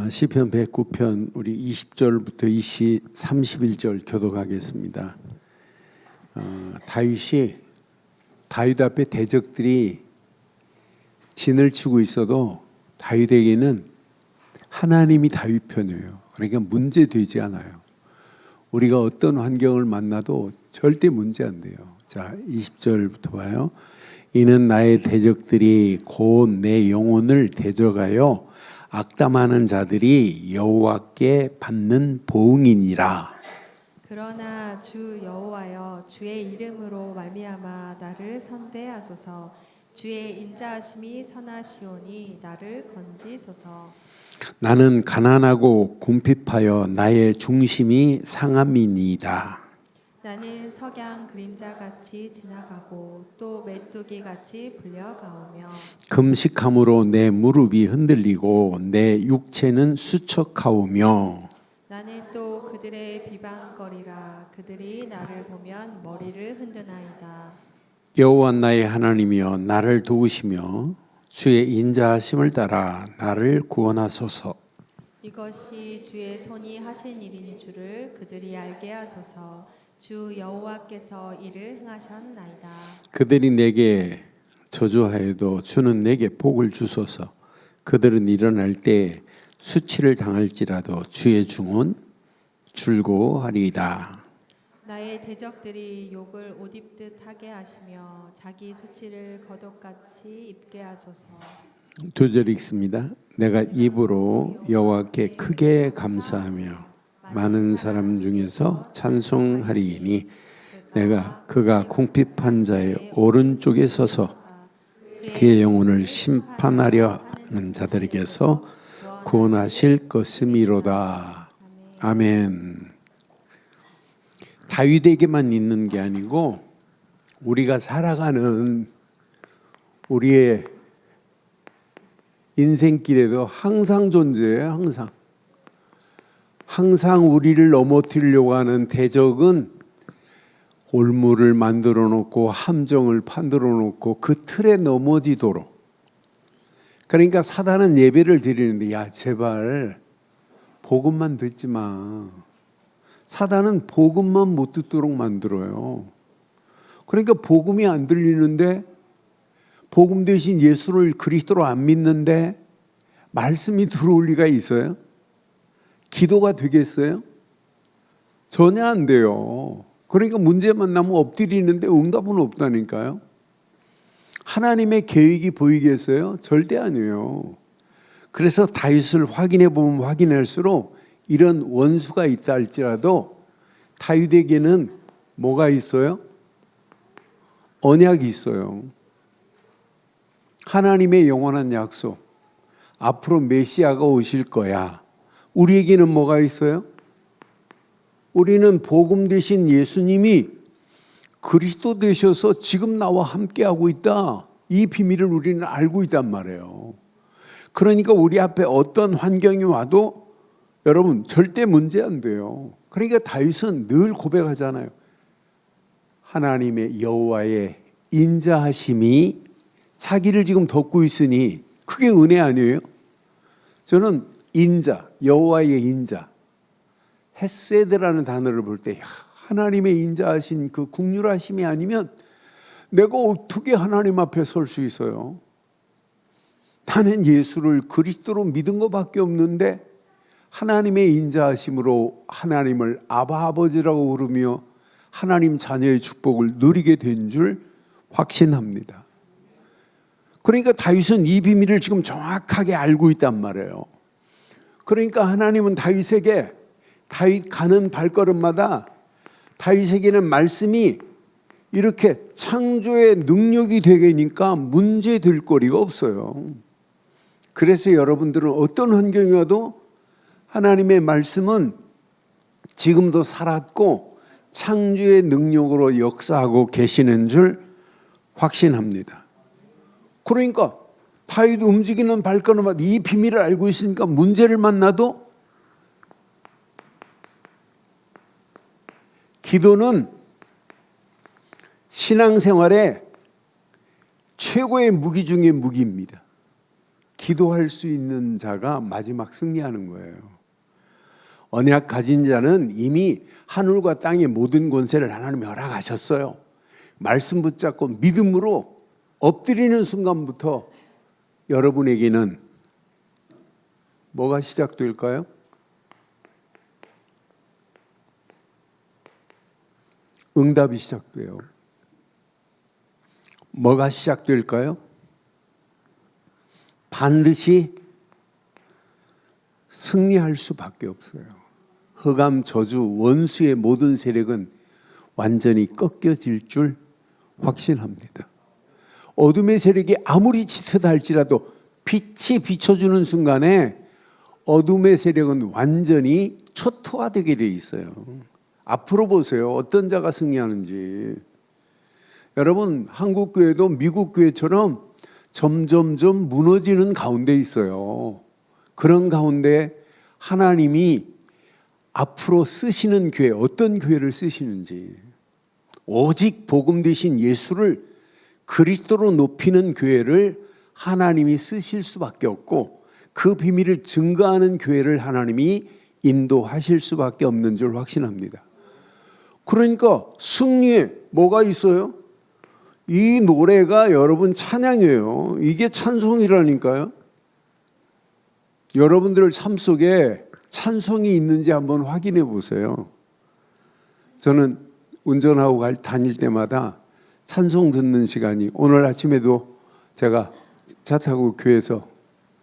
시편 109편 우리 20절부터 31절 교독하겠습니다. 다윗 앞에 대적들이 진을 치고 있어도 다윗에게는 하나님이 다윗 편이에요. 그러니까 문제되지 않아요. 우리가 어떤 환경을 만나도 절대 문제 안 돼요. 자, 20절부터 봐요. 이는 나의 대적들이 곧 내 영혼을 대적하여 악담하는 자들이 여호와께 받는 보응이니라. 그러나 주 여호와여, 주의 이름으로 말미암아 나를 선대하소서. 주의 인자하심이 선하시오니 나를 건지소서. 나는 가난하고 궁핍하여 나의 중심이 상함이니이다. 나는 석양 그림자같이 지나가고 또 메뚜기같이 불려가오며 금식함으로 내 무릎이 흔들리고 내 육체는 수척하오며 나는 또 그들의 비방거리라. 그들이 나를 보면 머리를 흔드나이다. 여호와 나의 하나님이여 나를 도우시며 주의 인자하심을 따라 나를 구원하소서. 이것이 주의 손이 하신 일인 줄을 그들이 알게 하소서. 주 여호와께서 이를 행하셨나이다. 그들이 내게 저주하여도 주는 내게 복을 주소서. 그들은 일어날 때 수치를 당할지라도 주의 중은 줄고하리이다. 나의 대적들이 욕을 옷 입듯 하게 하시며 자기 수치를 겉옷같이 입게 하소서. 2절 읽습니다. 내가 입으로 여호와께 크게 감사하며 많은 사람 중에서 찬송하리이니 내가 그가 궁핍한 자의 오른쪽에 서서 그의 영혼을 심판하려 하는 자들에게서 구원하실 것임이로다. 아멘. 다윗에게만 있는 게 아니고 우리가 살아가는 우리의 인생길에도 항상 존재해요. 항상 우리를 넘어뜨리려고 하는 대적은 올무를 만들어 놓고 함정을 만들어 놓고 그 틀에 넘어지도록. 그러니까 사단은 예배를 드리는데 야 제발 복음만 듣지 마. 사단은 복음만 못 듣도록 만들어요. 그러니까 복음이 안 들리는데 복음 대신 예수를 그리스도로 안 믿는데 말씀이 들어올 리가 있어요? 기도가 되겠어요? 전혀 안 돼요. 그러니까 문제만 나면 엎드리는데 응답은 없다니까요. 하나님의 계획이 보이겠어요? 절대 아니에요. 그래서 다윗을 확인해 보면 확인할수록 이런 원수가 있다 할지라도 다윗에게는 뭐가 있어요? 언약이 있어요. 하나님의 영원한 약속. 앞으로 메시아가 오실 거야. 우리에게는 뭐가 있어요? 우리는 복음 되신 예수님이 그리스도 되셔서 지금 나와 함께하고 있다. 이 비밀을 우리는 알고 있단 말이에요. 그러니까 우리 앞에 어떤 환경이 와도 여러분 절대 문제 안 돼요. 그러니까 다윗은 늘 고백하잖아요. 하나님의 여호와의 인자하심이 자기를 지금 덮고 있으니 그게 은혜 아니에요? 저는 인자, 여호와의 인자, 헤세드라는 단어를 볼 때 하나님의 인자하신 그 국률하심이 아니면 내가 어떻게 하나님 앞에 설 수 있어요? 나는 예수를 그리스도로 믿은 것밖에 없는데 하나님의 인자하심으로 하나님을 아바 아버지라고 부르며 하나님 자녀의 축복을 누리게 된 줄 확신합니다. 그러니까 다윗은 이 비밀을 지금 정확하게 알고 있단 말이에요. 그러니까 하나님은 다윗에게 다윗 가는 발걸음마다 다윗에게는 말씀이 이렇게 창조의 능력이 되니까 문제될 거리가 없어요. 그래서 여러분들은 어떤 환경이 와도 하나님의 말씀은 지금도 살았고 창조의 능력으로 역사하고 계시는 줄 확신합니다. 그러니까 다윗 움직이는 발걸음마다 이 비밀을 알고 있으니까 문제를 만나도 기도는 신앙생활의 최고의 무기 중의 무기입니다. 기도할 수 있는 자가 마지막 승리하는 거예요. 언약 가진 자는 이미 하늘과 땅의 모든 권세를 하나님이 허락하셨어요. 말씀 붙잡고 믿음으로 엎드리는 순간부터 여러분에게는 뭐가 시작될까요? 응답이 시작돼요. 뭐가 시작될까요? 반드시 승리할 수밖에 없어요. 흑암, 저주, 원수의 모든 세력은 완전히 꺾여질 줄 확신합니다. 어둠의 세력이 아무리 짙다 할지라도 빛이 비춰주는 순간에 어둠의 세력은 완전히 초토화되게 돼 있어요. 앞으로 보세요. 어떤 자가 승리하는지. 여러분, 한국 교회도 미국 교회처럼 점점점 무너지는 가운데 있어요. 그런 가운데 하나님이 앞으로 쓰시는 교회, 어떤 교회를 쓰시는지, 오직 복음 되신 예수를 그리스도로 높이는 교회를 하나님이 쓰실 수밖에 없고, 그 비밀을 증거하는 교회를 하나님이 인도하실 수밖에 없는 줄 확신합니다. 그러니까 승리에 뭐가 있어요? 이 노래가 여러분 찬양이에요. 이게 찬송이라니까요. 여러분들 삶 속에 찬송이 있는지 한번 확인해 보세요. 저는 운전하고 다닐 때마다 찬송 듣는 시간이, 오늘 아침에도 제가 차 타고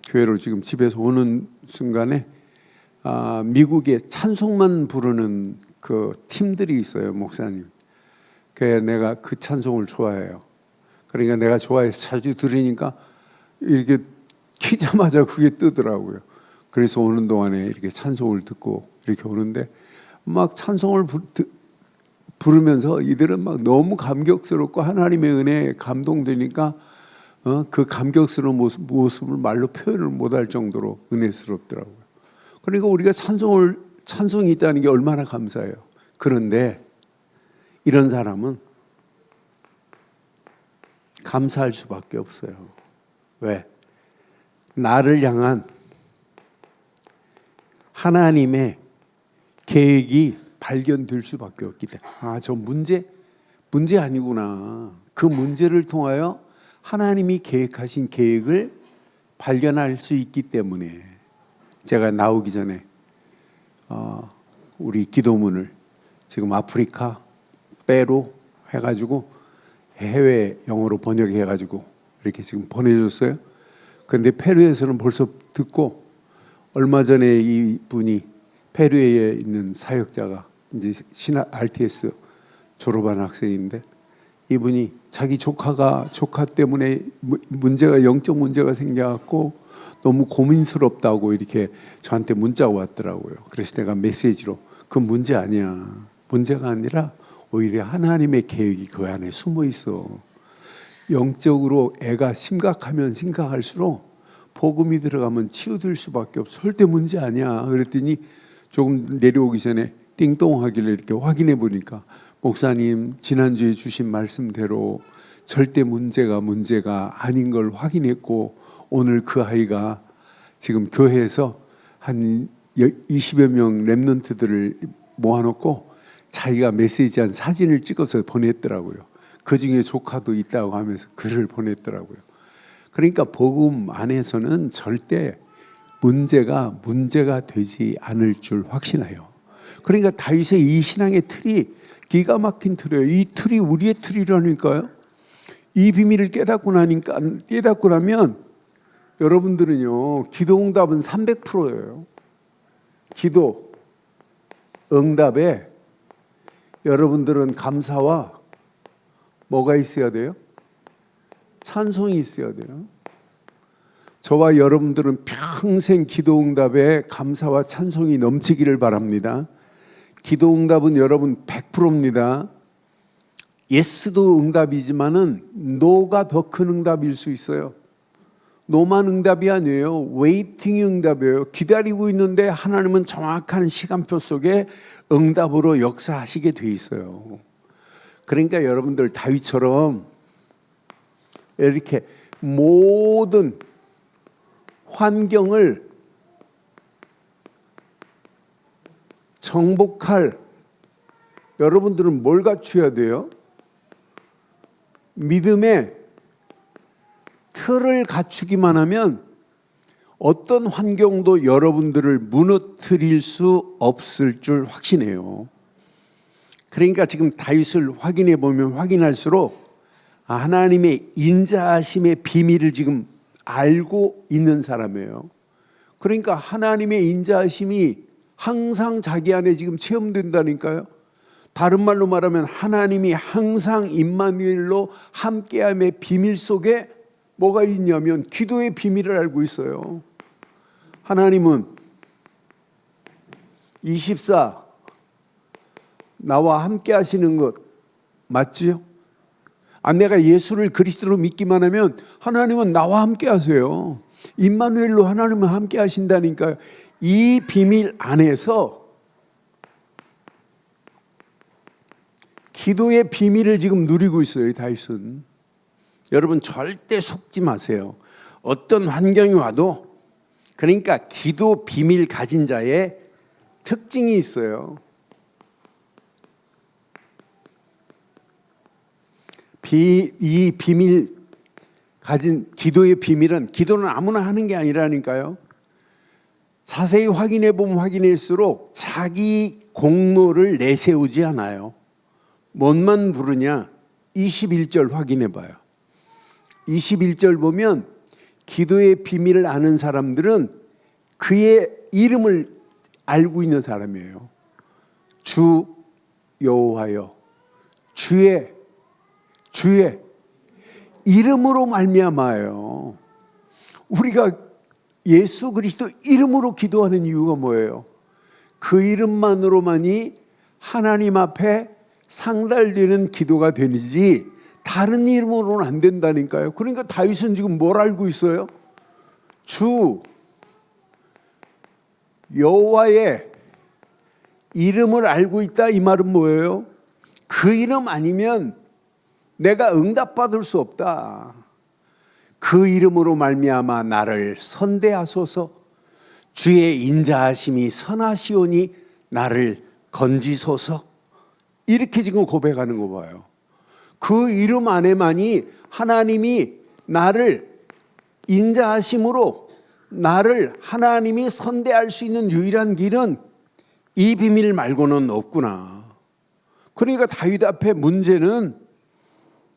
교회로 지금 집에서 오는 순간에 미국의 찬송만 부르는 그 팀들이 있어요, 목사님. 내가 그 찬송을 좋아해요. 그러니까 내가 좋아해서 자주 들으니까 이렇게 키자마자 그게 뜨더라고요. 그래서 오는 동안에 이렇게 찬송을 듣고 이렇게 오는데 막 찬송을 부르면서 이들은 막 너무 감격스럽고 하나님의 은혜에 감동되니까 그 감격스러운 모습을 말로 표현을 못할 정도로 은혜스럽더라고요. 그러니까 우리가 찬송이 있다는 게 얼마나 감사해요. 그런데 이런 사람은 감사할 수밖에 없어요. 왜? 나를 향한 하나님의 계획이 발견될 수밖에 없기 때문에, 저 문제 아니구나. 그 문제를 통하여 하나님이 계획하신 계획을 발견할 수 있기 때문에, 제가 나오기 전에 우리 기도문을 지금 아프리카, 페루 해가지고 해외 영어로 번역해가지고 이렇게 지금 보내줬어요. 그런데 페루에서는 벌써 듣고, 얼마 전에 이분이 페루에 있는 사역자가 이제 RTS 졸업한 학생인데, 이분이 자기 조카 때문에 영적 문제가 생겨갖고 너무 고민스럽다고 이렇게 저한테 문자가 왔더라고요. 그래서 내가 메시지로, 그 문제 아니야. 문제가 아니라 오히려 하나님의 계획이 그 안에 숨어 있어. 영적으로 애가 심각하면 심각할수록 복음이 들어가면 치유될 수밖에 없어. 절대 문제 아니야. 그랬더니 조금 내려오기 전에 띵동 하길래 이렇게 확인해 보니까, 목사님 지난주에 주신 말씀대로 절대 문제가 아닌 걸 확인했고, 오늘 그 아이가 지금 교회에서 한 20여 명 랩런트들을 모아놓고 자기가 메시지한 사진을 찍어서 보냈더라고요. 그중에 조카도 있다고 하면서 글을 보냈더라고요. 그러니까 복음 안에서는 절대 문제가 되지 않을 줄 확신해요. 그러니까 다윗의 이 신앙의 틀이 기가 막힌 틀이에요. 이 틀이 우리의 틀이라니까요. 이 비밀을 깨닫고 나면 여러분들은요, 기도 응답은 300%예요. 기도 응답에 여러분들은 감사와 뭐가 있어야 돼요? 찬송이 있어야 돼요. 저와 여러분들은 평생 기도 응답에 감사와 찬송이 넘치기를 바랍니다. 기도 응답은 여러분 100%입니다. 예스도 응답이지만은 노가 더 큰 응답일 수 있어요. 노만 응답이 아니에요. 웨이팅이 응답이에요. 기다리고 있는데 하나님은 정확한 시간표 속에 응답으로 역사하시게 돼 있어요. 그러니까 여러분들 다윗처럼 이렇게 모든 환경을 정복할 여러분들은 뭘 갖춰야 돼요? 믿음의 틀을 갖추기만 하면 어떤 환경도 여러분들을 무너뜨릴 수 없을 줄 확신해요. 그러니까 지금 다윗을 확인해 보면 확인할수록 하나님의 인자하심의 비밀을 지금 알고 있는 사람이에요. 그러니까 하나님의 인자하심이 항상 자기 안에 지금 체험된다니까요. 다른 말로 말하면 하나님이 항상 임마누엘로 함께함의 비밀 속에 뭐가 있냐면 기도의 비밀을 알고 있어요. 하나님은 24 나와 함께 하시는 것 맞지요? 내가 예수를 그리스도로 믿기만 하면 하나님은 나와 함께 하세요. 임마누엘로 하나님은 함께 하신다니까요. 이 비밀 안에서 기도의 비밀을 지금 누리고 있어요, 다윗은. 여러분 절대 속지 마세요. 어떤 환경이 와도 그러니까 기도 비밀 가진 자의 특징이 있어요. 이 비밀 가진 기도의 비밀은 기도는 아무나 하는 게 아니라니까요. 자세히 확인해 보면 확인할수록 자기 공로를 내세우지 않아요. 뭔만 부르냐? 21절 확인해 봐요. 21절 보면 기도의 비밀을 아는 사람들은 그의 이름을 알고 있는 사람이에요. 주 여호와여, 주의 이름으로 말미암아요. 우리가 예수 그리스도 이름으로 기도하는 이유가 뭐예요? 그 이름만으로만이 하나님 앞에 상달되는 기도가 되지 다른 이름으로는 안 된다니까요. 그러니까 다윗은 지금 뭘 알고 있어요? 주 여호와의 이름을 알고 있다. 이 말은 뭐예요? 그 이름 아니면 내가 응답받을 수 없다. 그 이름으로 말미암아 나를 선대하소서. 주의 인자하심이 선하시오니 나를 건지소서. 이렇게 지금 고백하는 거 봐요. 그 이름 안에만이 하나님이 나를 인자하심으로 나를 하나님이 선대할 수 있는 유일한 길은 이 비밀 말고는 없구나. 그러니까 다윗 앞에 문제는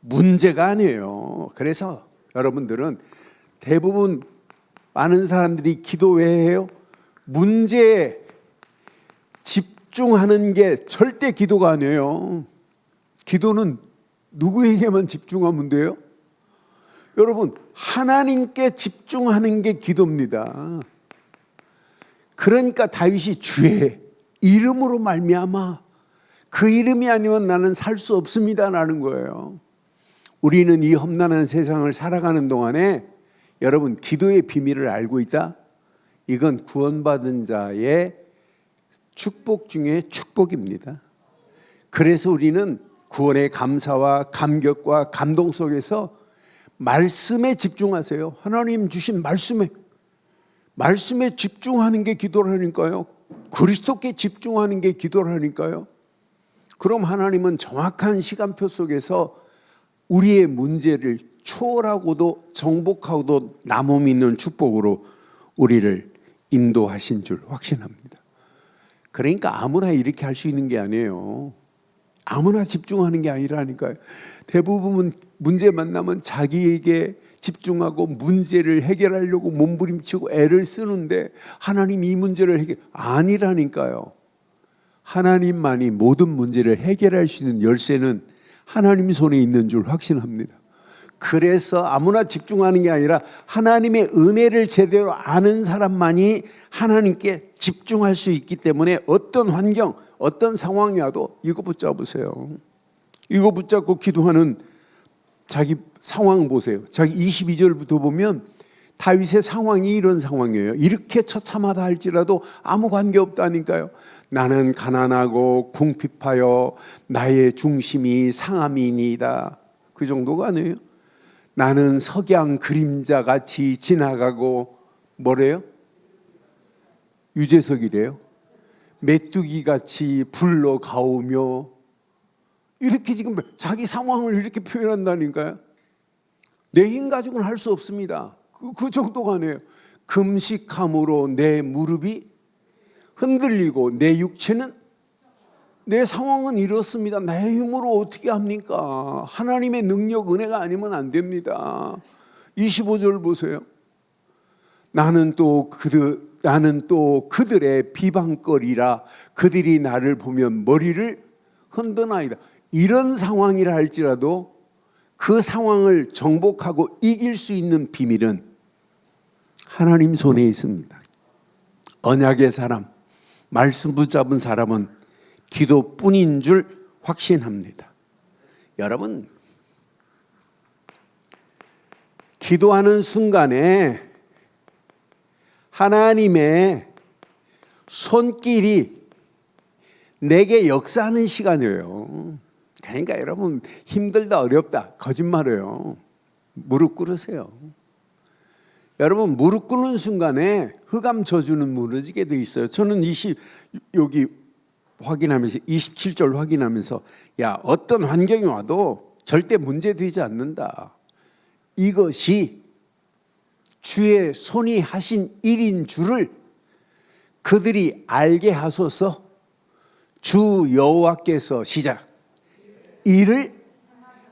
문제가 아니에요. 그래서 여러분들은 대부분 많은 사람들이 기도 왜 해요? 문제에 집중하는 게 절대 기도가 아니에요. 기도는 누구에게만 집중하면 돼요? 여러분, 하나님께 집중하는 게 기도입니다. 그러니까 다윗이 주의 이름으로 말미암아 그 이름이 아니면 나는 살 수 없습니다라는 거예요. 우리는 이 험난한 세상을 살아가는 동안에 여러분 기도의 비밀을 알고 있다? 이건 구원받은 자의 축복 중에 축복입니다. 그래서 우리는 구원의 감사와 감격과 감동 속에서 말씀에 집중하세요. 하나님 주신 말씀에 집중하는 게 기도라니까요. 그리스도께 집중하는 게 기도라니까요. 그럼 하나님은 정확한 시간표 속에서 우리의 문제를 초월하고도 정복하고도 남음 있는 축복으로 우리를 인도하신 줄 확신합니다. 그러니까 아무나 이렇게 할 수 있는 게 아니에요. 아무나 집중하는 게 아니라니까요. 대부분 문제 만나면 자기에게 집중하고 문제를 해결하려고 몸부림치고 애를 쓰는데 하나님 이 문제를 아니라니까요. 하나님만이 모든 문제를 해결할 수 있는 열쇠는 하나님 손에 있는 줄 확신합니다. 그래서 아무나 집중하는 게 아니라 하나님의 은혜를 제대로 아는 사람만이 하나님께 집중할 수 있기 때문에 어떤 환경, 어떤 상황이 와도 이거 붙잡으세요. 이거 붙잡고 기도하는 자기 상황 보세요. 자기 22절부터 보면 다윗의 상황이 이런 상황이에요. 이렇게 처참하다 할지라도 아무 관계없다니까요. 나는 가난하고 궁핍하여 나의 중심이 상함이니이다. 그 정도가 아니에요. 나는 석양 그림자같이 지나가고 뭐래요? 유재석이래요. 메뚜기 같이 불러 가오며, 이렇게 지금 자기 상황을 이렇게 표현한다니까요. 내 힘 가지고는 할 수 없습니다. 그 정도가 아니에요. 금식함으로 내 무릎이 흔들리고 내 육체는, 내 상황은 이렇습니다. 내 힘으로 어떻게 합니까? 하나님의 능력, 은혜가 아니면 안 됩니다. 25절 보세요. 나는 또 그들의 비방거리라. 그들이 나를 보면 머리를 흔드나이다. 이런 상황이라 할지라도 그 상황을 정복하고 이길 수 있는 비밀은 하나님 손에 있습니다. 언약의 사람, 말씀 붙잡은 사람은 기도뿐인 줄 확신합니다. 여러분, 기도하는 순간에 하나님의 손길이 내게 역사하는 시간이에요. 그러니까 여러분, 힘들다 어렵다 거짓말이에요. 무릎 꿇으세요. 여러분, 무릎 꿇는 순간에 흑암 저주는 무너지게 돼 있어요. 저는 여기 확인하면서 27절 확인하면서, 야, 어떤 환경이 와도 절대 문제되지 않는다. 이것이 주의 손이 하신 일인 줄을 그들이 알게 하소서. 주 여호와께서 시작 일을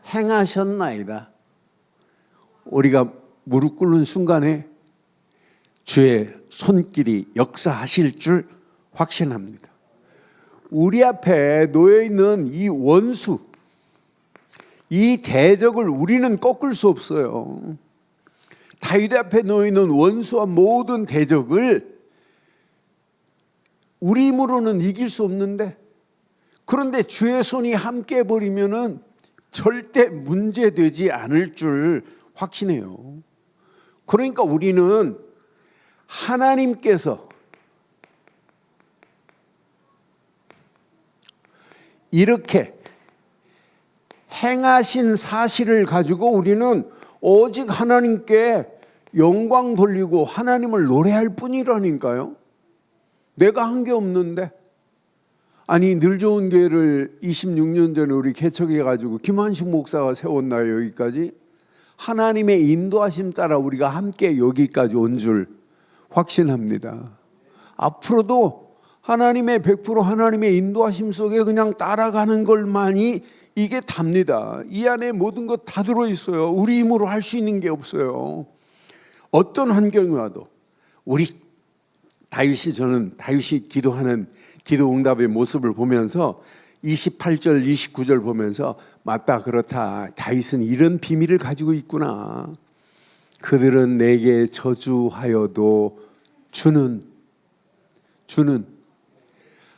행하셨나이다. 우리가 무릎 꿇는 순간에 주의 손길이 역사하실 줄 확신합니다. 우리 앞에 놓여있는 이 원수, 이 대적을 우리는 꺾을 수 없어요. 다윗 앞에 놓여있는 원수와 모든 대적을 우리 힘으로는 이길 수 없는데, 그런데 주의 손이 함께 해버리면은 절대 문제되지 않을 줄 확신해요. 그러니까 우리는 하나님께서 이렇게 행하신 사실을 가지고 우리는 오직 하나님께 영광 돌리고 하나님을 노래할 뿐이라니까요. 내가 한 게 없는데. 아니, 늘 좋은 교회를 26년 전에 우리 개척해가지고 김한식 목사가 세웠나요? 여기까지? 하나님의 인도하심 따라 우리가 함께 여기까지 온 줄 확신합니다. 앞으로도 하나님의 100% 하나님의 인도하심 속에 그냥 따라가는 것만이 이게 답니다. 이 안에 모든 것 다 들어있어요. 우리 힘으로 할 수 있는 게 없어요. 어떤 환경이 와도 우리 저는 다윗이 기도하는 기도 응답의 모습을 보면서 28절 29절 보면서, 맞다, 그렇다, 다윗은 이런 비밀을 가지고 있구나. 그들은 내게 저주하여도 주는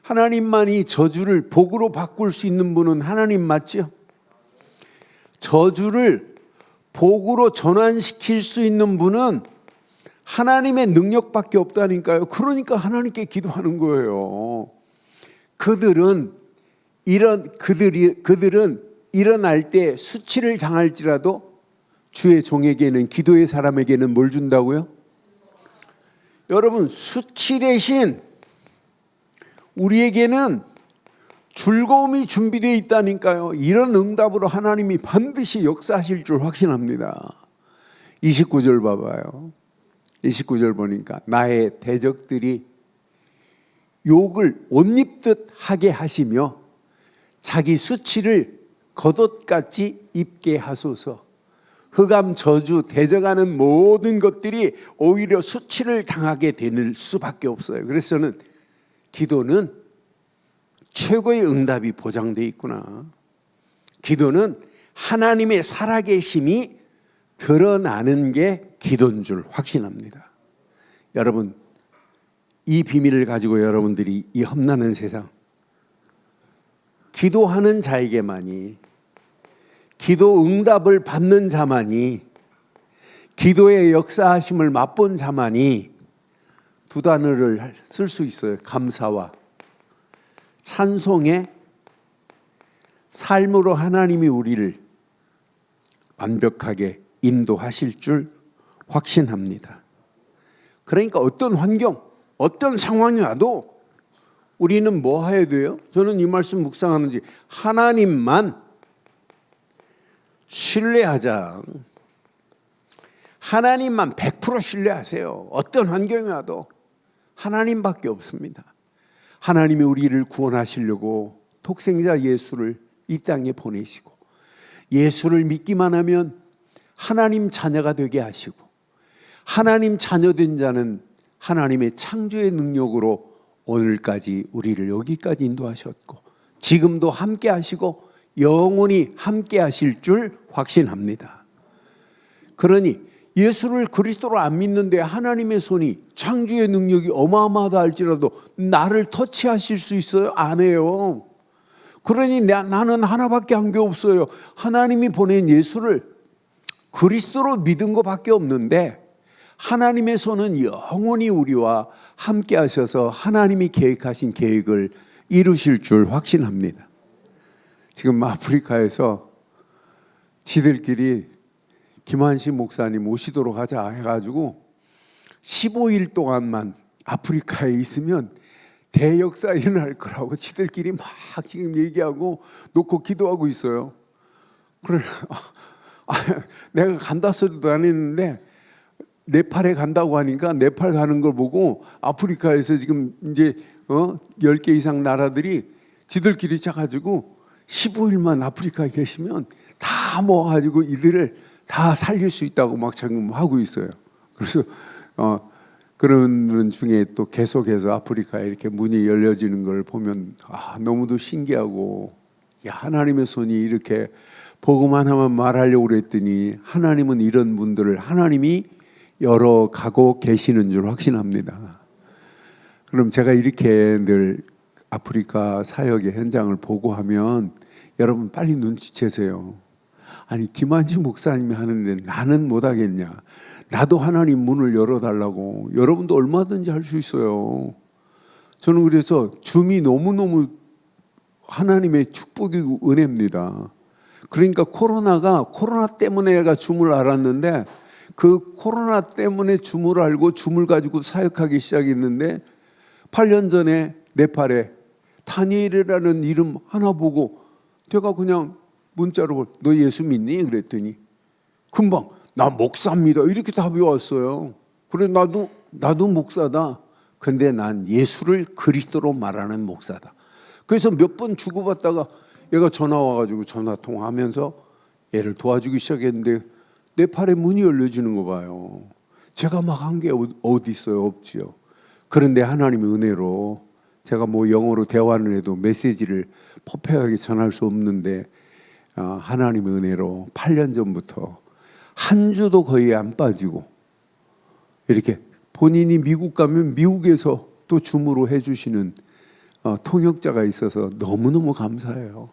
하나님만이 저주를 복으로 바꿀 수 있는 분은 하나님 맞죠? 저주를 복으로 전환시킬 수 있는 분은 하나님의 능력밖에 없다니까요. 그러니까 하나님께 기도하는 거예요. 그들은 일어날 때 수치를 당할지라도 주의 종에게는, 기도의 사람에게는 뭘 준다고요? 여러분, 수치 대신 우리에게는 즐거움이 준비되어 있다니까요. 이런 응답으로 하나님이 반드시 역사하실 줄 확신합니다. 29절 봐봐요. 29절 보니까, 나의 대적들이 욕을 옷 입듯 하게 하시며 자기 수치를 겉옷같이 입게 하소서. 흑암 저주 대적하는 모든 것들이 오히려 수치를 당하게 될 수밖에 없어요. 그래서 저는 기도는 최고의 응답이 보장되어 있구나. 기도는 하나님의 살아계심이 드러나는 게 기도인 줄 확신합니다. 여러분, 이 비밀을 가지고 여러분들이 이 험난한 세상, 기도하는 자에게만이, 기도 응답을 받는 자만이, 기도의 역사하심을 맛본 자만이 두 단어를 쓸 수 있어요. 감사와 찬송의 삶으로 하나님이 우리를 완벽하게 인도하실 줄 확신합니다. 그러니까 어떤 환경, 어떤 상황이 와도 우리는 뭐 해야 돼요? 저는 이 말씀 묵상하는지 하나님만 신뢰하자. 하나님만 100% 신뢰하세요. 어떤 환경이 와도 하나님밖에 없습니다. 하나님이 우리를 구원하시려고 독생자 예수를 이 땅에 보내시고 예수를 믿기만 하면 하나님 자녀가 되게 하시고 하나님 자녀된 자는 하나님의 창조의 능력으로 오늘까지 우리를 여기까지 인도하셨고 지금도 함께 하시고 영원히 함께 하실 줄 확신합니다. 그러니 예수를 그리스도로 안 믿는데 하나님의 손이 창조의 능력이 어마어마하다 할지라도 나를 터치하실 수 있어요? 안 해요. 그러니 나는 하나밖에 한 게 없어요. 하나님이 보낸 예수를 그리스도로 믿은 것밖에 없는데 하나님의 손은 영원히 우리와 함께 하셔서 하나님이 계획하신 계획을 이루실 줄 확신합니다. 지금 아프리카에서 지들끼리 김한식 목사님 오시도록 하자 해가지고 15일 동안만 아프리카에 있으면 대역사 일어날 거라고 지들끼리 막 지금 얘기하고 놓고 기도하고 있어요. 그래, 내가 간다 소리도 안 했는데 네팔에 간다고 하니까 네팔 가는 걸 보고 아프리카에서 지금 이제 10개 이상 나라들이 지들끼리 짜가지고 15일만 아프리카에 계시면 다 모아가지고 이들을 다 살릴 수 있다고 막 지금 하고 있어요. 그래서 그런 중에 또 계속해서 아프리카에 이렇게 문이 열려지는 걸 보면 너무도 신기하고 하나님의 손이 이렇게 복음 하나만 말하려고 그랬더니 하나님은 이런 분들을 하나님이 열어가고 계시는 줄 확신합니다. 그럼 제가 이렇게 늘 아프리카 사역의 현장을 보고 하면 여러분 빨리 눈치채세요. 아니 김한지 목사님이 하는데 나는 못하겠냐. 나도 하나님 문을 열어달라고. 여러분도 얼마든지 할 수 있어요. 저는 그래서 줌이 너무너무 하나님의 축복이고 은혜입니다. 그러니까 코로나 때문에 내가 줌을 알았는데 그 코로나 때문에 줌을 알고 줌을 가지고 사역하기 시작했는데 8년 전에 네팔에 다니엘이라는 이름 하나 보고 제가 그냥 문자로 너 예수 믿니? 그랬더니 금방 나 목사입니다 이렇게 답이 왔어요. 그래 나도 목사다. 근데 난 예수를 그리스도로 말하는 목사다. 그래서 몇 번 주고받다가 얘가 전화 와가지고 전화 통화하면서 얘를 도와주기 시작했는데 네팔의 문이 열려지는 거 봐요. 제가 막 한 게 어디 있어요? 없지요. 그런데 하나님의 은혜로 제가 뭐 영어로 대화를 해도 메시지를 퍼펙트하게 전할 수 없는데 하나님의 은혜로 8년 전부터 한 주도 거의 안 빠지고 이렇게 본인이 미국 가면 미국에서 또 줌으로 해주시는 통역자가 있어서 너무너무 감사해요.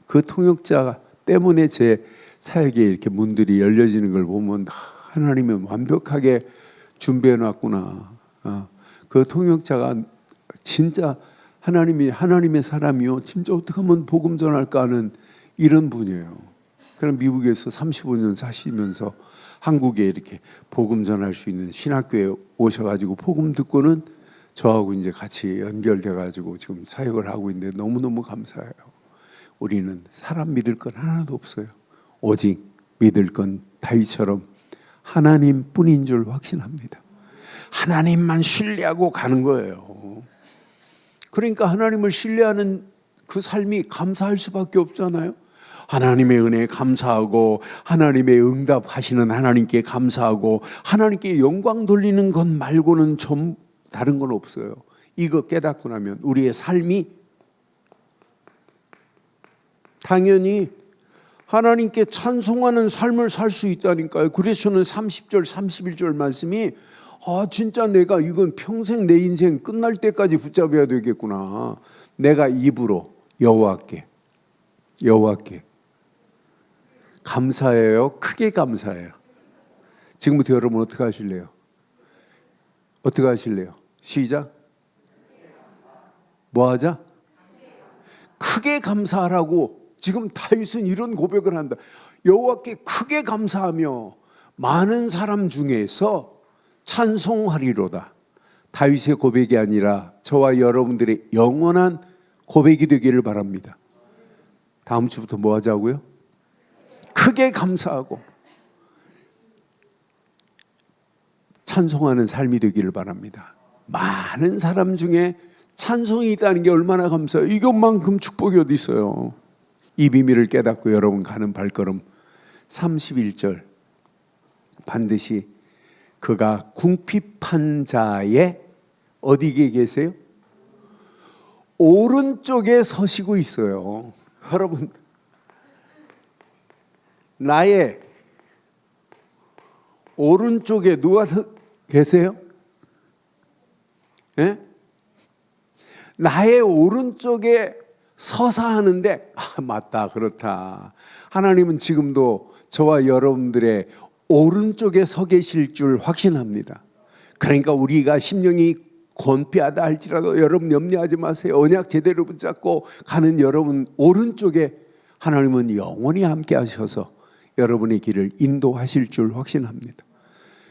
그 통역자 때문에 제 사역에 이렇게 문들이 열려지는 걸 보면 하나님은 완벽하게 준비해 놨구나. 그 통역자가 진짜 하나님의 사람이요. 진짜 어떻게 하면 복음 전할까 하는 이런 분이에요. 그럼 미국에서 35년 사시면서 한국에 이렇게 복음 전할 수 있는 신학교에 오셔가지고 복음 듣고는 저하고 이제 같이 연결돼가지고 지금 사역을 하고 있는데 너무너무 감사해요. 우리는 사람 믿을 건 하나도 없어요. 오직 믿을 건 다윗처럼 하나님뿐인 줄 확신합니다. 하나님만 신뢰하고 가는 거예요. 그러니까 하나님을 신뢰하는 그 삶이 감사할 수밖에 없잖아요. 하나님의 은혜에 감사하고 하나님의 응답하시는 하나님께 감사하고 하나님께 영광 돌리는 것 말고는 좀 다른 건 없어요. 이거 깨닫고 나면 우리의 삶이 당연히 하나님께 찬송하는 삶을 살 수 있다니까요. 그래서 저는 30절 31절 말씀이 진짜 내가 이건 평생 내 인생 끝날 때까지 붙잡아야 되겠구나. 내가 입으로 여호와께 감사해요. 크게 감사해요. 지금부터 여러분 어떻게 하실래요? 어떻게 하실래요? 시작. 뭐 하자? 크게 감사하라고. 지금 다윗은 이런 고백을 한다. 여호와께 크게 감사하며 많은 사람 중에서 찬송하리로다. 다윗의 고백이 아니라 저와 여러분들의 영원한 고백이 되기를 바랍니다. 다음 주부터 뭐 하자고요? 크게 감사하고 찬송하는 삶이 되기를 바랍니다. 많은 사람 중에 찬송이 있다는 게 얼마나 감사해요. 이것만큼 축복이 어디 있어요. 이 비밀을 깨닫고 여러분 가는 발걸음 31절 반드시 그가 궁핍한 자의 어디에 계세요? 오른쪽에 서시고 있어요. 여러분 나의 오른쪽에 누가 계세요? 예? 나의 오른쪽에 서사 하는데 맞다 그렇다. 하나님은 지금도 저와 여러분들의 오른쪽에 서 계실 줄 확신합니다. 그러니까 우리가 심령이 곤피하다 할지라도 여러분 염려하지 마세요. 언약 제대로 붙잡고 가는 여러분 오른쪽에 하나님은 영원히 함께 하셔서 여러분의 길을 인도하실 줄 확신합니다.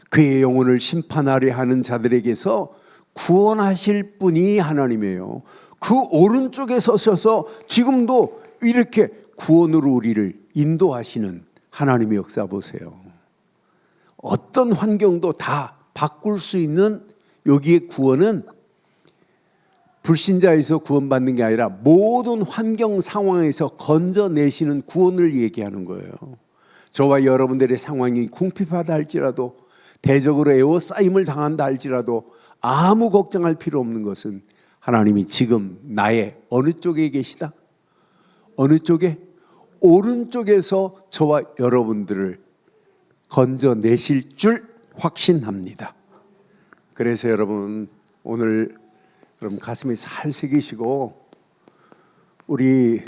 그의 영혼을 심판하려 하는 자들에게서 구원하실 분이 하나님이에요. 그 오른쪽에 서셔서 지금도 이렇게 구원으로 우리를 인도하시는 하나님의 역사 보세요. 어떤 환경도 다 바꿀 수 있는 여기에 구원은 불신자에서 구원받는 게 아니라 모든 환경 상황에서 건져내시는 구원을 얘기하는 거예요. 저와 여러분들의 상황이 궁핍하다 할지라도 대적으로 에워싸임을 당한다 할지라도 아무 걱정할 필요 없는 것은 하나님이 지금 나의 어느 쪽에 계시다? 어느 쪽에? 오른쪽에서 저와 여러분들을 건져내실 줄 확신합니다. 그래서 여러분 오늘 여러분 가슴에 잘 새기시고 우리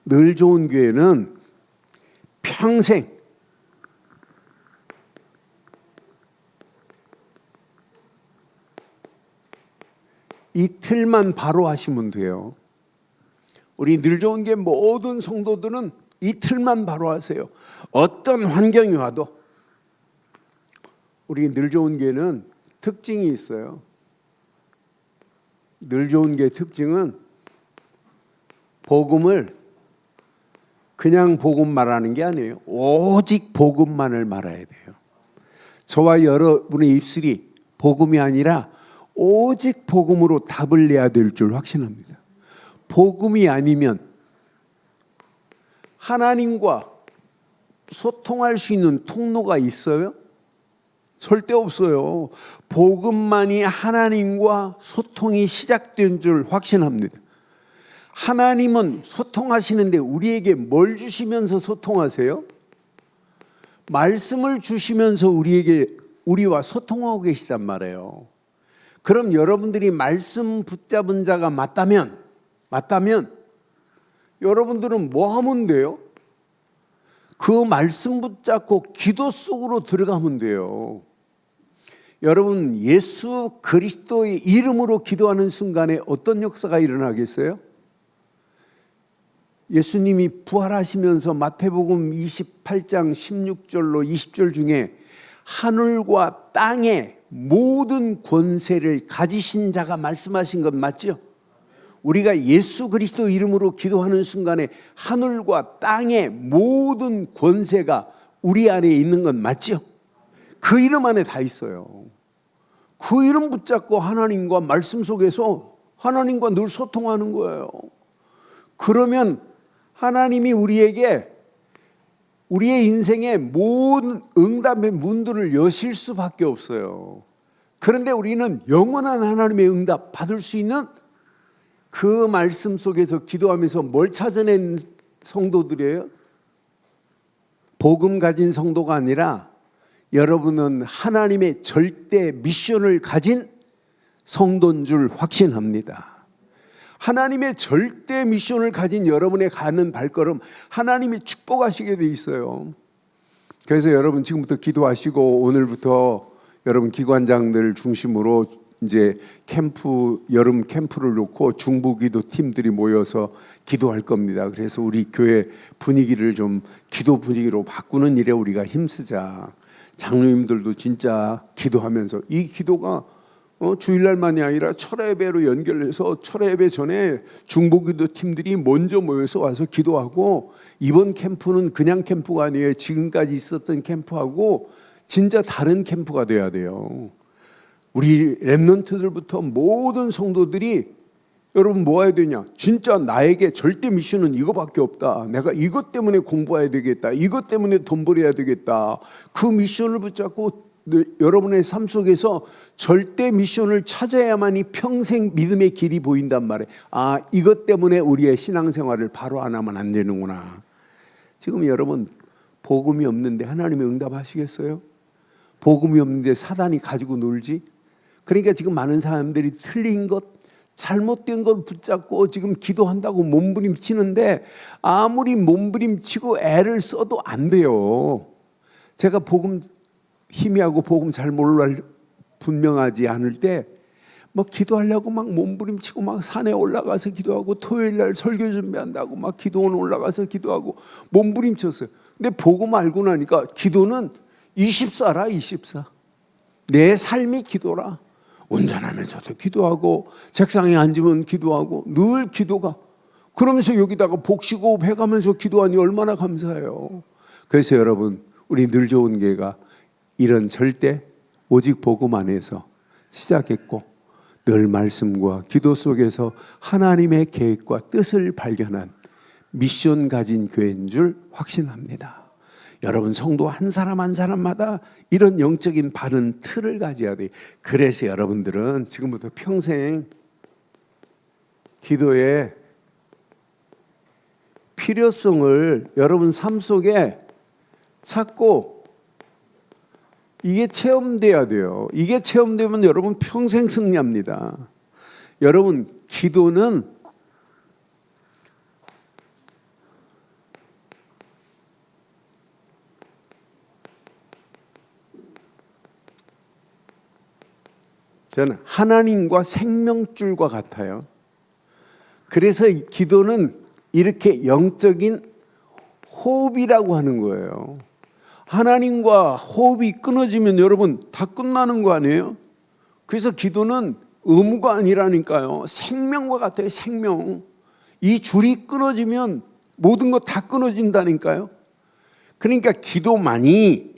늘 좋은 교회는 평생 이틀만 바로 하시면 돼요. 우리 늘 좋은 교회 모든 성도들은 이틀만 바로 하세요. 어떤 환경이 와도. 우리 늘 좋은 교회는 특징이 있어요. 늘 좋은 교회 특징은 복음을 그냥 복음 말하는 게 아니에요. 오직 복음만을 말해야 돼요. 저와 여러분의 입술이 복음이 아니라 오직 복음으로 답을 내야 될 줄 확신합니다. 복음이 아니면 하나님과 소통할 수 있는 통로가 있어요? 절대 없어요. 복음만이 하나님과 소통이 시작된 줄 확신합니다. 하나님은 소통하시는데 우리에게 뭘 주시면서 소통하세요? 말씀을 주시면서 우리와 소통하고 계시단 말이에요. 그럼 여러분들이 말씀 붙잡은 자가 맞다면 여러분들은 뭐 하면 돼요? 그 말씀 붙잡고 기도 속으로 들어가면 돼요. 여러분 예수 그리스도의 이름으로 기도하는 순간에 어떤 역사가 일어나겠어요? 예수님이 부활하시면서 마태복음 28장 16절로 20절 중에 하늘과 땅의 모든 권세를 가지신 자가 말씀하신 것 맞죠? 우리가 예수 그리스도 이름으로 기도하는 순간에 하늘과 땅의 모든 권세가 우리 안에 있는 건 맞죠? 그 이름 안에 다 있어요. 그 이름 붙잡고 하나님과 말씀 속에서 하나님과 늘 소통하는 거예요. 그러면 하나님이 우리에게 우리의 인생의 모든 응답의 문들을 여실 수밖에 없어요. 그런데 우리는 영원한 하나님의 응답 받을 수 있는 그 말씀 속에서 기도하면서 뭘 찾아낸 성도들이에요? 복음 가진 성도가 아니라 여러분은 하나님의 절대 미션을 가진 성도인 줄 확신합니다. 하나님의 절대 미션을 가진 여러분의 가는 발걸음 하나님이 축복하시게 돼 있어요. 그래서 여러분 지금부터 기도하시고 오늘부터 여러분 기관장들 중심으로 이제 여름 캠프를 놓고 중보기도 팀들이 모여서 기도할 겁니다. 그래서 우리 교회 분위기를 좀 기도 분위기로 바꾸는 일에 우리가 힘쓰자. 장로님들도 진짜 기도하면서 이 기도가 주일날만이 아니라 철야예배로 연결해서 철야예배 전에 중보기도 팀들이 먼저 모여서 와서 기도하고, 이번 캠프는 그냥 캠프가 아니에요. 지금까지 있었던 캠프하고 진짜 다른 캠프가 돼야 돼요. 우리 렘넌트들부터 모든 성도들이 여러분 뭐 해야 되냐? 진짜 나에게 절대 미션은 이거밖에 없다. 내가 이것 때문에 공부해야 되겠다. 이것 때문에 돈 벌어야 되겠다. 그 미션을 붙잡고 여러분의 삶 속에서 절대 미션을 찾아야만이 평생 믿음의 길이 보인단 말이에요. 아, 이것 때문에 우리의 신앙생활을 바로 안 하면 안 되는구나. 지금 여러분 복음이 없는데 하나님이 응답하시겠어요? 복음이 없는데 사단이 가지고 놀지? 그러니까 지금 많은 사람들이 틀린 것, 잘못된 걸 붙잡고 지금 기도한다고 몸부림치는데, 아무리 몸부림치고 애를 써도 안 돼요. 제가 복음 희미하고 복음 잘 몰라 분명하지 않을 때 막 기도하려고 막 몸부림치고 막 산에 올라가서 기도하고, 토요일 날 설교 준비한다고 막 기도원 올라가서 기도하고 몸부림쳤어요. 근데 복음 알고 나니까 기도는 24라 24. 내 삶이 기도라. 운전하면서도 기도하고, 책상에 앉으면 기도하고, 늘 기도가. 그러면서 여기다가 복식호흡 해가면서 기도하니 얼마나 감사해요. 그래서 여러분, 우리 늘 좋은 교회가 이런 절대 오직 복음 안에서 시작했고, 늘 말씀과 기도 속에서 하나님의 계획과 뜻을 발견한 미션 가진 교회인 줄 확신합니다. 여러분 성도 한 사람 한 사람마다 이런 영적인 바른 틀을 가져야 돼요. 그래서 여러분들은 지금부터 평생 기도의 필요성을 여러분 삶 속에 찾고, 이게 체험돼야 돼요. 이게 체험되면 여러분 평생 승리합니다. 여러분 기도는 저는 하나님과 생명줄과 같아요. 그래서 기도는 이렇게 영적인 호흡이라고 하는 거예요. 하나님과 호흡이 끊어지면 여러분 다 끝나는 거 아니에요? 그래서 기도는 의무가 아니라니까요. 생명과 같아요. 생명. 이 줄이 끊어지면 모든 거 다 끊어진다니까요. 그러니까 기도만이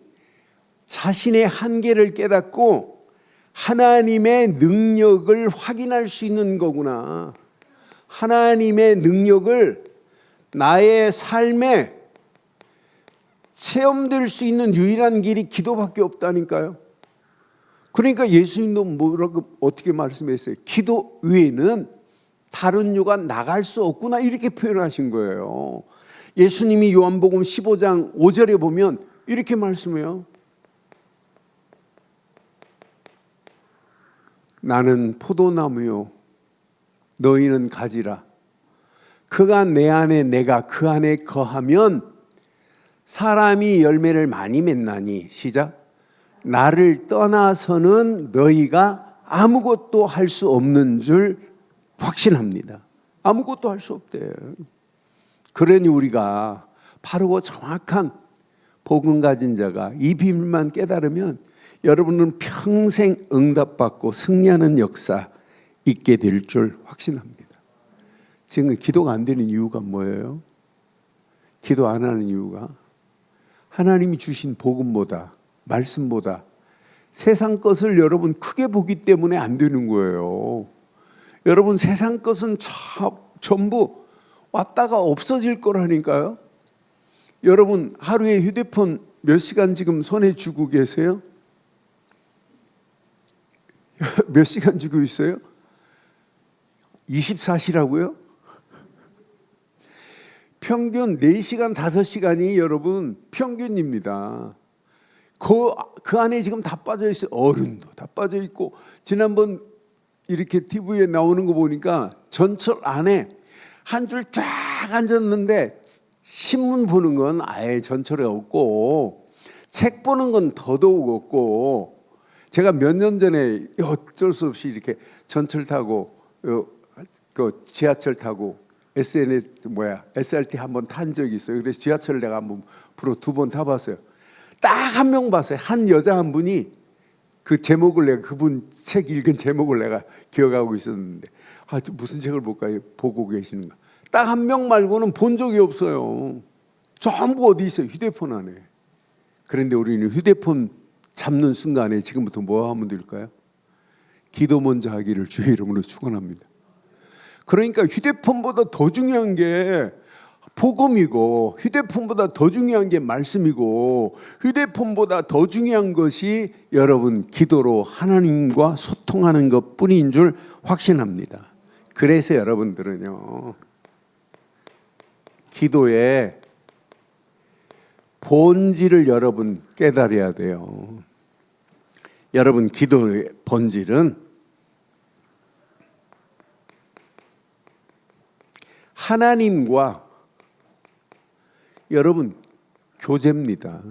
자신의 한계를 깨닫고 하나님의 능력을 확인할 수 있는 거구나. 하나님의 능력을 나의 삶에 체험될 수 있는 유일한 길이 기도밖에 없다니까요. 그러니까 예수님도 뭐라고 어떻게 말씀했어요? 기도 외에는 다른 유가 나갈 수 없구나, 이렇게 표현하신 거예요. 예수님이 요한복음 15장 5절에 보면 이렇게 말씀해요. 나는 포도나무요 너희는 가지라. 그가 내 안에 내가 그 안에 거하면 사람이 열매를 많이 맺나니, 시작. 나를 떠나서는 너희가 아무것도 할 수 없는 줄 확신합니다. 아무것도 할 수 없대요. 그러니 우리가 바르고 정확한 복음 가진 자가 이 비밀만 깨달으면 여러분은 평생 응답받고 승리하는 역사 있게 될 줄 확신합니다. 지금 기도가 안 되는 이유가 뭐예요? 기도 안 하는 이유가 하나님이 주신 복음보다, 말씀보다 세상 것을 여러분 크게 보기 때문에 안 되는 거예요. 여러분 세상 것은 전부 왔다가 없어질 거라니까요. 여러분 하루에 휴대폰 몇 시간 지금 손에 쥐고 계세요? 몇 시간 쥐고 있어요? 24시라고요? 평균 4시간, 5시간이 여러분 평균입니다. 그 안에 지금 다 빠져 있어요. 어른도 다 빠져 있고, 지난번 이렇게 TV에 나오는 거 보니까 전철 안에 한 줄 쫙 앉았는데 신문 보는 건 아예 전철에 없고, 책 보는 건 더더욱 없고, 제가 몇 년 전에 어쩔 수 없이 이렇게 전철 타고 그 지하철 타고 SRT 한번 탄 적이 있어요. 그래서 지하철을 내가 한번 2번 타봤어요. 딱 한 명 봤어요. 한 여자 한 분이 그 제목을 내가 그분 책 읽은 제목을 내가 기억하고 있었는데 무슨 책을 볼까요? 보고 계시는가. 딱 한 명 말고는 본 적이 없어요. 전부 어디 있어요? 휴대폰 안에. 그런데 우리는 휴대폰 잡는 순간에 지금부터 뭐 하면 될까요? 기도 먼저 하기를 주의 이름으로 축원합니다. 그러니까 휴대폰보다 더 중요한 게 복음이고, 휴대폰보다 더 중요한 게 말씀이고, 휴대폰보다 더 중요한 것이 여러분 기도로 하나님과 소통하는 것뿐인 줄 확신합니다. 그래서 여러분들은요, 기도의 본질을 여러분 깨달아야 돼요. 여러분 기도의 본질은 하나님과 여러분 교제입니다.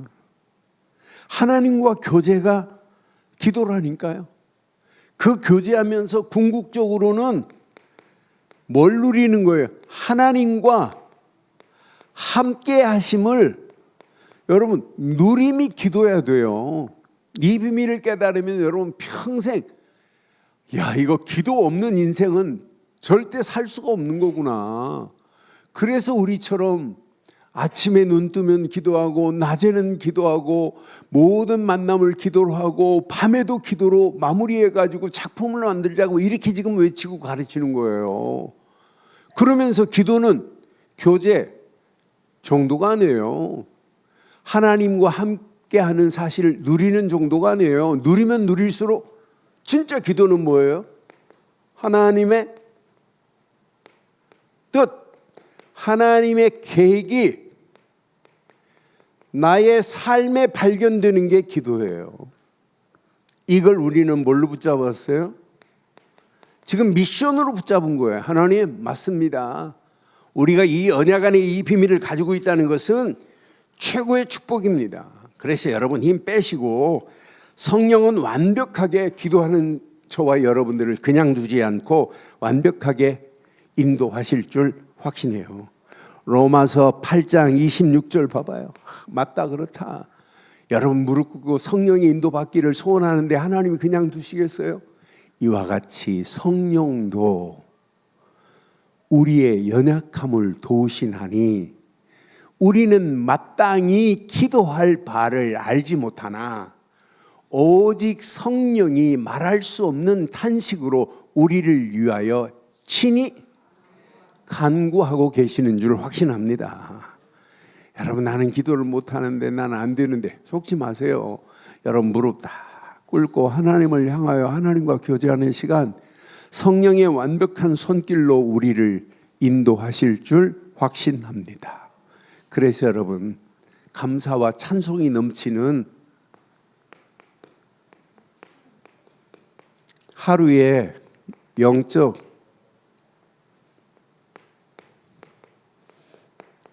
하나님과 교제가 기도라니까요. 그 교제하면서 궁극적으로는 뭘 누리는 거예요? 하나님과 함께 하심을 여러분 누림이 기도해야 돼요. 이 비밀을 깨달으면 여러분 평생 이거 기도 없는 인생은 절대 살 수가 없는 거구나. 그래서 우리처럼 아침에 눈 뜨면 기도하고 낮에는 기도하고 모든 만남을 기도로 하고 밤에도 기도로 마무리해가지고 작품을 만들자고 이렇게 지금 외치고 가르치는 거예요. 그러면서 기도는 교제 정도가 아니에요. 하나님과 함께하는 사실을 누리는 정도가 아니에요. 누리면 누릴수록 진짜 기도는 뭐예요? 하나님의 뜻, 하나님의 계획이 나의 삶에 발견되는 게 기도예요. 이걸 우리는 뭘로 붙잡았어요? 지금 미션으로 붙잡은 거예요. 하나님 맞습니다. 우리가 이 언약 안에 이 비밀을 가지고 있다는 것은 최고의 축복입니다. 그래서 여러분 힘 빼시고 성령은 완벽하게 기도하는 저와 여러분들을 그냥 두지 않고 완벽하게 인도하실 줄 확신해요. 로마서 8장 26절 봐봐요. 맞다 그렇다. 여러분 무릎 꿇고 성령의 인도받기를 소원하는데 하나님이 그냥 두시겠어요? 이와 같이 성령도 우리의 연약함을 도우시나니 우리는 마땅히 기도할 바를 알지 못하나 오직 성령이 말할 수 없는 탄식으로 우리를 위하여 친히 간구하고 계시는 줄 확신합니다. 여러분 나는 기도를 못하는데 나는 안 되는데 속지 마세요. 여러분 무릎 다 꿇고 하나님을 향하여 하나님과 교제하는 시간 성령의 완벽한 손길로 우리를 인도하실 줄 확신합니다. 그래서 여러분 감사와 찬송이 넘치는 하루의 영적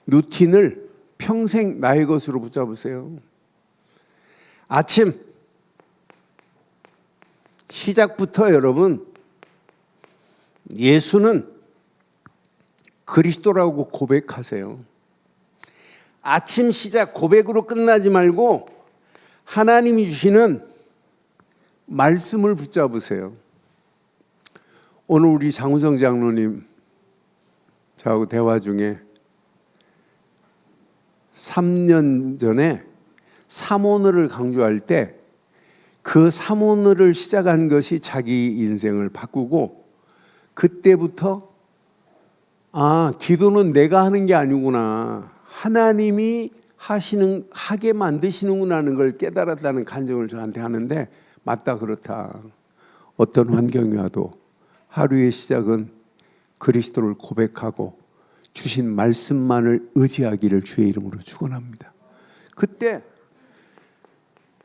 루틴을 평생 나의 것으로 붙잡으세요. 아침 시작부터 여러분 예수는 그리스도라고 고백하세요. 아침 시작 고백으로 끝나지 말고 하나님이 주시는 말씀을 붙잡으세요. 오늘 우리 장우정 장로님 저하고 대화 중에 3년 전에 삼오늘을 강조할 때 그 삼오늘을 시작한 것이 자기 인생을 바꾸고 그때부터 기도는 내가 하는 게 아니구나. 하나님이 하게 만드시는구나 하는 걸 깨달았다는 간증을 저한테 하는데 맞다 그렇다. 어떤 환경이 와도 하루의 시작은 그리스도를 고백하고 주신 말씀만을 의지하기를 주의 이름으로 축원합니다. 그때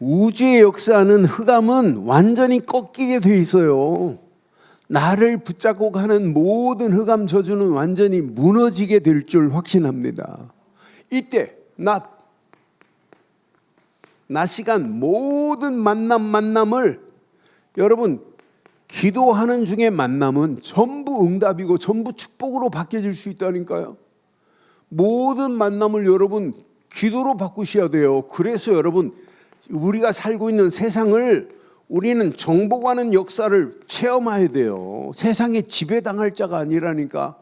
우주의 역사는 흑암은 완전히 꺾이게 돼 있어요. 나를 붙잡고 가는 모든 흑암 저주는 완전히 무너지게 될 줄 확신합니다. 이때 낮 시간 모든 만남을 여러분 기도하는 중에 만남은 전부 응답이고 전부 축복으로 바뀌어질 수 있다니까요. 모든 만남을 여러분 기도로 바꾸셔야 돼요. 그래서 여러분, 우리가 살고 있는 세상을 우리는 정복하는 역사를 체험해야 돼요. 세상에 지배당할 자가 아니라니까.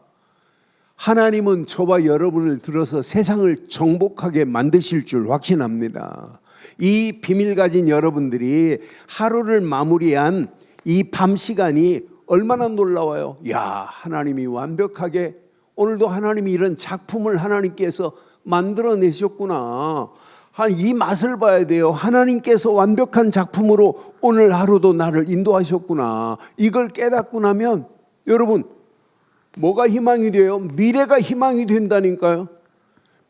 하나님은 저와 여러분을 들어서 세상을 정복하게 만드실 줄 확신합니다. 이 비밀 가진 여러분들이 하루를 마무리한 이 밤 시간이 얼마나 놀라워요. 야, 하나님이 완벽하게 오늘도 하나님이 이런 작품을 하나님께서 만들어내셨구나. 이 맛을 봐야 돼요. 하나님께서 완벽한 작품으로 오늘 하루도 나를 인도하셨구나. 이걸 깨닫고 나면 여러분, 뭐가 희망이 돼요? 미래가 희망이 된다니까요.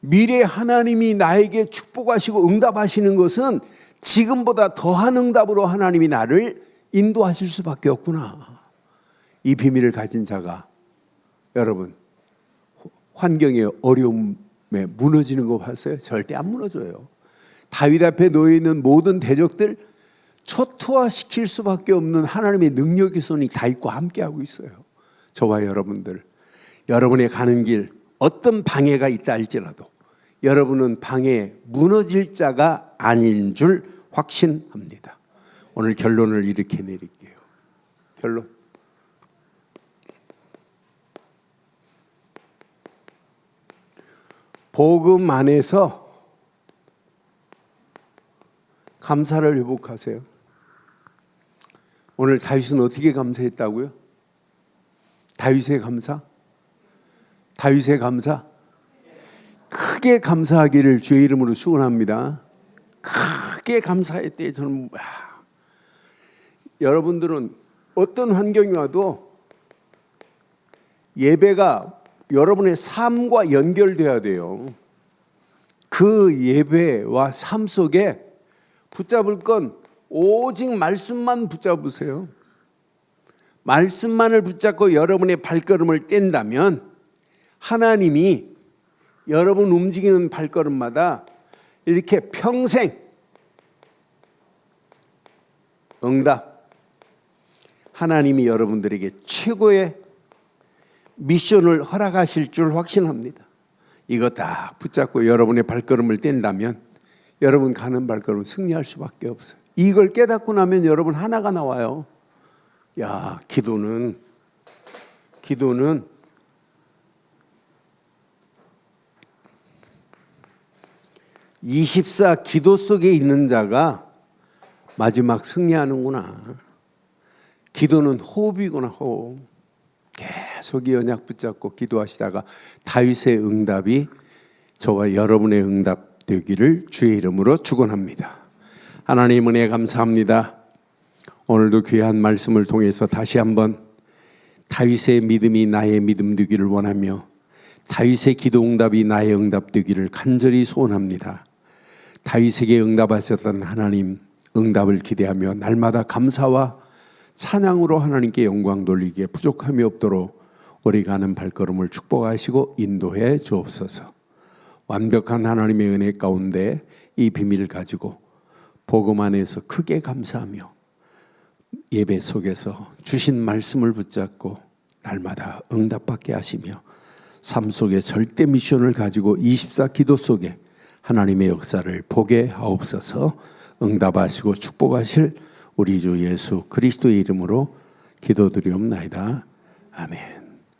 미래 하나님이 나에게 축복하시고 응답하시는 것은 지금보다 더한 응답으로 하나님이 나를 인도하실 수밖에 없구나. 이 비밀을 가진 자가 여러분, 환경의 어려움에 무너지는 거 봤어요? 절대 안 무너져요. 다윗 앞에 놓여 있는 모든 대적들 초토화시킬 수밖에 없는 하나님의 능력의 손이 다윗과 함께하고 있어요. 저와 여러분들, 여러분의 가는 길 어떤 방해가 있다 할지라도 여러분은 방해에 무너질 자가 아닌 줄 확신합니다. 오늘 결론을 이렇게 내릴게요. 결론. 복음 안에서 감사를 회복하세요. 오늘 다윗은 어떻게 감사했다고요? 다윗의 감사? 다윗의 감사? 크게 감사하기를 주의 이름으로 축원합니다. 크게 감사했대. 저는 여러분들은 어떤 환경이 와도 예배가 여러분의 삶과 연결돼야 돼요. 그 예배와 삶 속에 붙잡을 건 오직 말씀만 붙잡으세요. 말씀만을 붙잡고 여러분의 발걸음을 뗀다면 하나님이 여러분 움직이는 발걸음마다 이렇게 평생 응답, 하나님이 여러분들에게 최고의 미션을 허락하실 줄 확신합니다. 이거 다 붙잡고 여러분의 발걸음을 뗀다면 여러분 가는 발걸음 승리할 수밖에 없어요. 이걸 깨닫고 나면 여러분 하나가 나와요. 야, 기도는 24 기도 속에 있는 자가 마지막 승리하는구나. 기도는 호흡이구나, 호흡. 계속 이 언약 붙잡고 기도하시다가 다윗의 응답이 저와 여러분의 응답 되기를 주의 이름으로 축원합니다. 하나님 은혜 감사합니다. 오늘도 귀한 말씀을 통해서 다시 한번 다윗의 믿음이 나의 믿음 되기를 원하며 다윗의 기도 응답이 나의 응답 되기를 간절히 소원합니다. 다윗에게 응답하셨던 하나님 응답을 기대하며 날마다 감사와 찬양으로 하나님께 영광 돌리기에 부족함이 없도록 우리 가는 발걸음을 축복하시고 인도해 주옵소서. 완벽한 하나님의 은혜 가운데 이 비밀을 가지고 복음 안에서 크게 감사하며 예배 속에서 주신 말씀을 붙잡고 날마다 응답받게 하시며 삶 속에 절대 미션을 가지고 24 기도 속에 하나님의 역사를 보게 하옵소서. 응답하시고 축복하실 우리 주 예수 그리스도의 이름으로 기도드리옵나이다. 아멘.